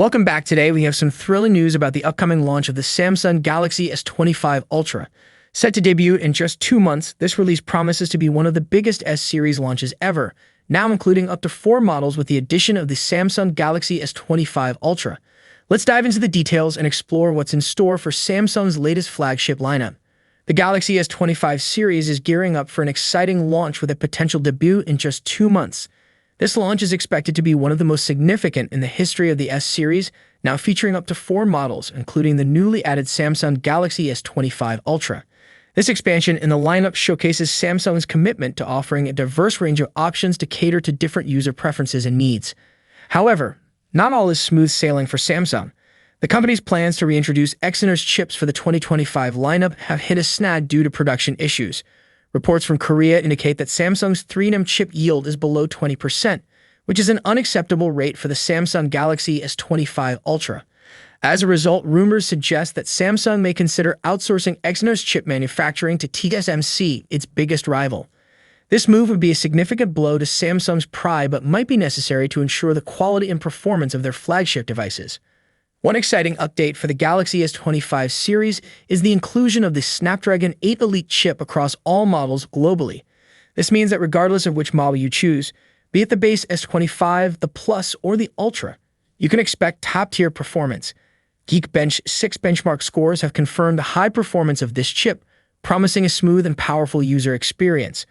Welcome back. Today, we have some thrilling news about the upcoming launch of the Samsung Galaxy S25 Ultra. Set to debut in just 2 months, this release promises to be one of the biggest S-series launches ever, now including up to 4 models with the addition of the Samsung Galaxy S25 Ultra. Let's dive into the details and explore what's in store for Samsung's latest flagship lineup. The Galaxy S25 series is gearing up for an exciting launch with a potential debut in just 2 months. This launch is expected to be one of the most significant in the history of the S-series, now featuring up to 4 models, including the newly added Samsung Galaxy S25 Ultra. This expansion in the lineup showcases Samsung's commitment to offering a diverse range of options to cater to different user preferences and needs. However, not all is smooth sailing for Samsung. The company's plans to reintroduce Exynos chips for the 2025 lineup have hit a snag due to production issues. Reports from Korea indicate that Samsung's 3nm chip yield is below 20%, which is an unacceptable rate for the Samsung Galaxy S25 Ultra. As a result, rumors suggest that Samsung may consider outsourcing Exynos chip manufacturing to TSMC, its biggest rival. This move would be a significant blow to Samsung's pride but might be necessary to ensure the quality and performance of their flagship devices. One exciting update for the Galaxy S25 series is the inclusion of the Snapdragon 8 Elite chip across all models globally. This means that regardless of which model you choose, be it the base S25, the Plus, or the Ultra, you can expect top-tier performance. Geekbench 6 benchmark scores have confirmed the high performance of this chip, promising a smooth and powerful user experience.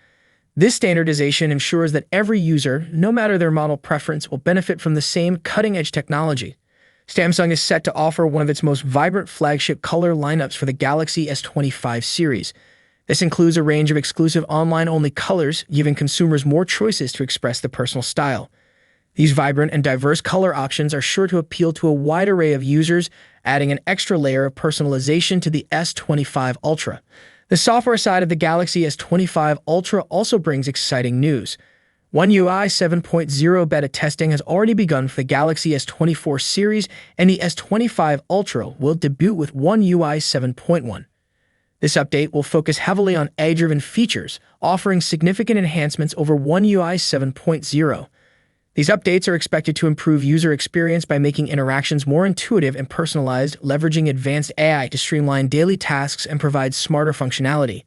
This standardization ensures that every user, no matter their model preference, will benefit from the same cutting-edge technology. Samsung is set to offer one of its most vibrant flagship color lineups for the Galaxy S25 series. This includes a range of exclusive online-only colors, giving consumers more choices to express their personal style. These vibrant and diverse color options are sure to appeal to a wide array of users, adding an extra layer of personalization to the S25 Ultra. The software side of the Galaxy S25 Ultra also brings exciting news. One UI 7.0 beta testing has already begun for the Galaxy S24 series, and the S25 Ultra will debut with One UI 7.1. This update will focus heavily on AI-driven features, offering significant enhancements over One UI 7.0. These updates are expected to improve user experience by making interactions more intuitive and personalized, leveraging advanced AI to streamline daily tasks and provide smarter functionality.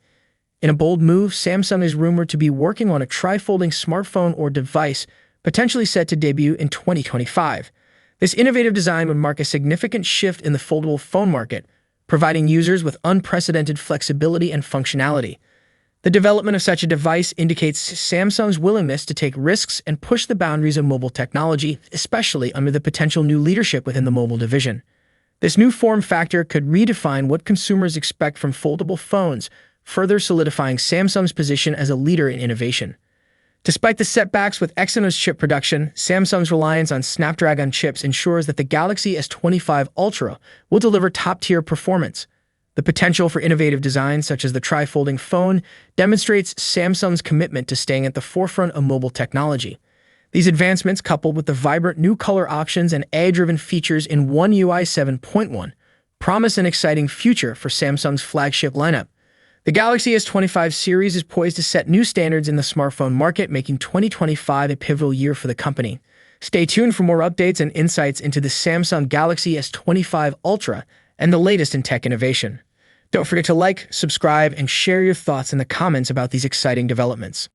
In a bold move, Samsung is rumored to be working on a tri-folding smartphone or device, potentially set to debut in 2025. This innovative design would mark a significant shift in the foldable phone market, providing users with unprecedented flexibility and functionality. The development of such a device indicates Samsung's willingness to take risks and push the boundaries of mobile technology, especially under the potential new leadership within the mobile division. This new form factor could redefine what consumers expect from foldable phones, further solidifying Samsung's position as a leader in innovation. Despite the setbacks with Exynos chip production, Samsung's reliance on Snapdragon chips ensures that the Galaxy S25 Ultra will deliver top-tier performance. The potential for innovative designs such as the tri-folding phone demonstrates Samsung's commitment to staying at the forefront of mobile technology. These advancements, coupled with the vibrant new color options and AI-driven features in One UI 7.1, promise an exciting future for Samsung's flagship lineup. The Galaxy S25 series is poised to set new standards in the smartphone market, making 2025 a pivotal year for the company. Stay tuned for more updates and insights into the Samsung Galaxy S25 Ultra and the latest in tech innovation. Don't forget to like, subscribe, and share your thoughts in the comments about these exciting developments.